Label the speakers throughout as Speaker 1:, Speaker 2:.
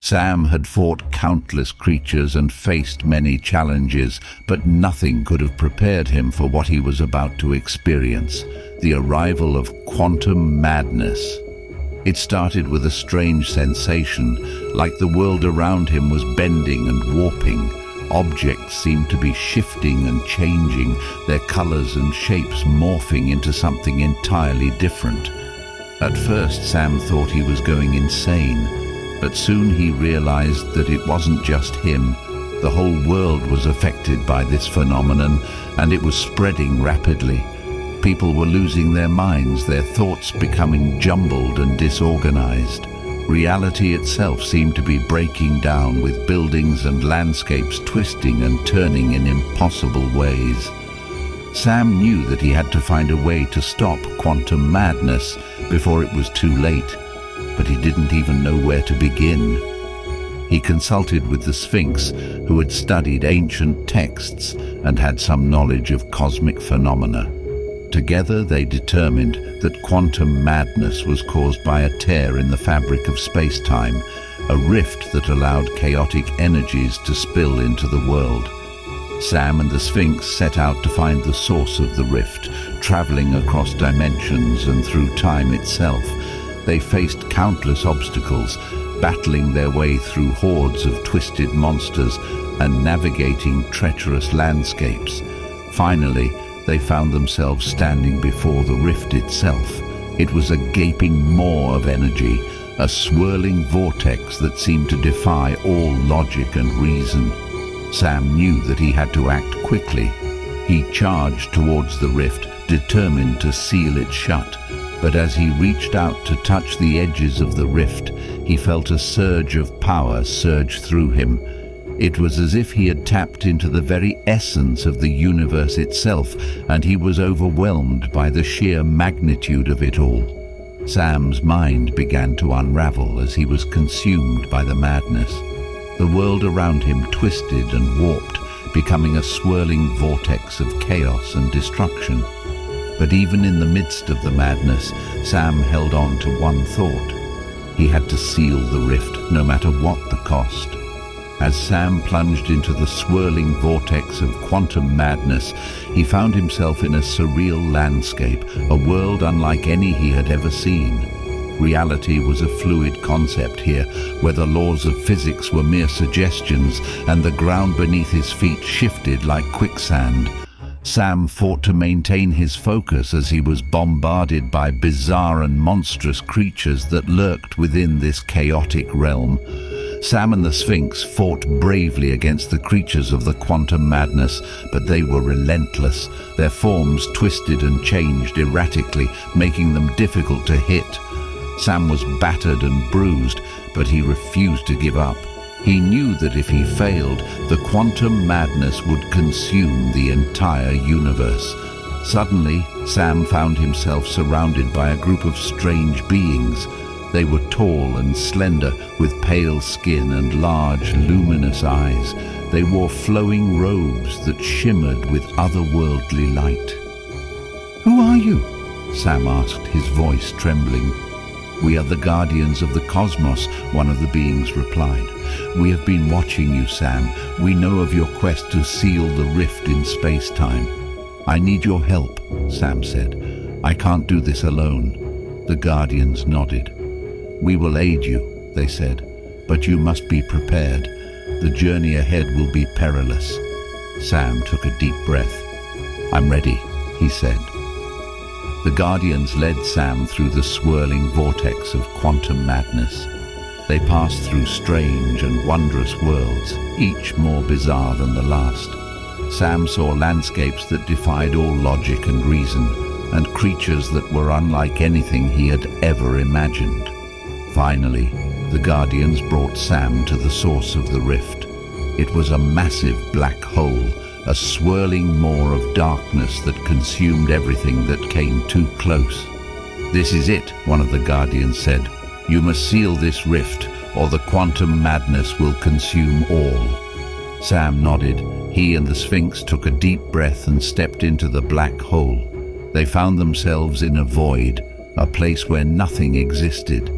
Speaker 1: Sam had fought countless creatures and faced many challenges, but nothing could have prepared him for what he was about to experience, the arrival of quantum madness. It started with a strange sensation, like the world around him was bending and warping. Objects seemed to be shifting and changing, their colors and shapes morphing into something entirely different. At first, Sam thought he was going insane, but soon he realized that it wasn't just him. The whole world was affected by this phenomenon, and it was spreading rapidly. People were losing their minds, their thoughts becoming jumbled and disorganized. Reality itself seemed to be breaking down, with buildings and landscapes twisting and turning in impossible ways. Sam knew that he had to find a way to stop quantum madness before it was too late, but he didn't even know where to begin. He consulted with the Sphinx, who had studied ancient texts and had some knowledge of cosmic phenomena. Together they determined that quantum madness was caused by a tear in the fabric of space-time, a rift that allowed chaotic energies to spill into the world. Sam and the Sphinx set out to find the source of the rift, traveling across dimensions and through time itself. They faced countless obstacles, battling their way through hordes of twisted monsters and navigating treacherous landscapes. Finally, they found themselves standing before the rift itself. It was a gaping maw of energy, a swirling vortex that seemed to defy all logic and reason. Sam knew that he had to act quickly. He charged towards the rift, determined to seal it shut. But as he reached out to touch the edges of the rift, he felt a surge of power surge through him. It was as if he had tapped into the very essence of the universe itself, and he was overwhelmed by the sheer magnitude of it all. Sam's mind began to unravel as he was consumed by the madness. The world around him twisted and warped, becoming a swirling vortex of chaos and destruction. But even in the midst of the madness, Sam held on to one thought. He had to seal the rift, no matter what the cost. As Sam plunged into the swirling vortex of quantum madness, he found himself in a surreal landscape, a world unlike any he had ever seen. Reality was a fluid concept here, where the laws of physics were mere suggestions, and the ground beneath his feet shifted like quicksand. Sam fought to maintain his focus as he was bombarded by bizarre and monstrous creatures that lurked within this chaotic realm. Sam and the Sphinx fought bravely against the creatures of the quantum madness, but they were relentless. Their forms twisted and changed erratically, making them difficult to hit. Sam was battered and bruised, but he refused to give up. He knew that if he failed, the quantum madness would consume the entire universe. Suddenly, Sam found himself surrounded by a group of strange beings. They were tall and slender, with pale skin and large, luminous eyes. They wore flowing robes that shimmered with otherworldly light. "Who are you?" Sam asked, his voice trembling. "We are the guardians of the cosmos," one of the beings replied. "We have been watching you, Sam. We know of your quest to seal the rift in space-time." "I need your help," Sam said. "I can't do this alone." The guardians nodded. "We will aid you," they said, "but you must be prepared. The journey ahead will be perilous." Sam took a deep breath. "I'm ready," he said. The guardians led Sam through the swirling vortex of quantum madness. They passed through strange and wondrous worlds, each more bizarre than the last. Sam saw landscapes that defied all logic and reason, and creatures that were unlike anything he had ever imagined. Finally, the guardians brought Sam to the source of the rift. It was a massive black hole, a swirling maw of darkness that consumed everything that came too close. "This is it," one of the guardians said. "You must seal this rift, or the quantum madness will consume all." Sam nodded. He and the Sphinx took a deep breath and stepped into the black hole. They found themselves in a void, a place where nothing existed.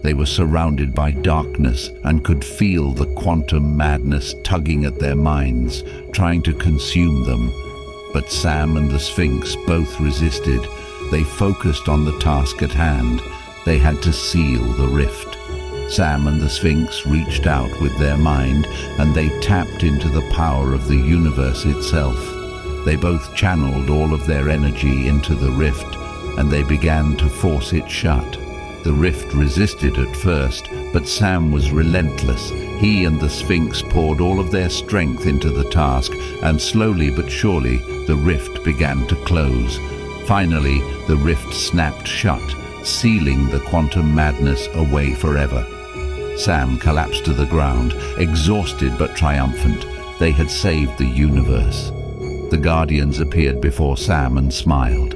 Speaker 1: They were surrounded by darkness and could feel the quantum madness tugging at their minds, trying to consume them. But Sam and the Sphinx both resisted. They focused on the task at hand. They had to seal the rift. Sam and the Sphinx reached out with their mind, and they tapped into the power of the universe itself. They both channeled all of their energy into the rift, and they began to force it shut. The rift resisted at first, but Sam was relentless. He and the Sphinx poured all of their strength into the task, and slowly but surely, the rift began to close. Finally, the rift snapped shut, sealing the quantum madness away forever. Sam collapsed to the ground, exhausted but triumphant. They had saved the universe. The Guardians appeared before Sam and smiled.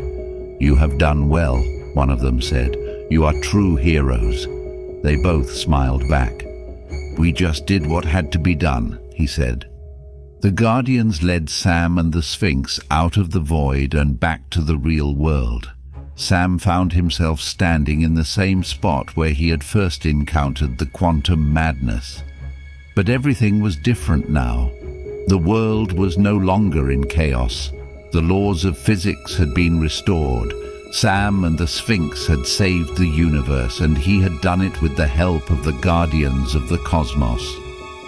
Speaker 1: "You have done well," one of them said. "You are true heroes." They both smiled back. "We just did what had to be done," he said. The Guardians led Sam and the Sphinx out of the void and back to the real world. Sam found himself standing in the same spot where he had first encountered the quantum madness. But everything was different now. The world was no longer in chaos. The laws of physics had been restored. Sam and the Sphinx had saved the universe, and he had done it with the help of the Guardians of the Cosmos.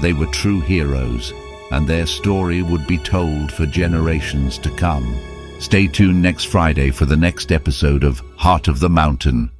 Speaker 1: They were true heroes, and their story would be told for generations to come. Stay tuned next Friday for the next episode of Heart of the Mountain.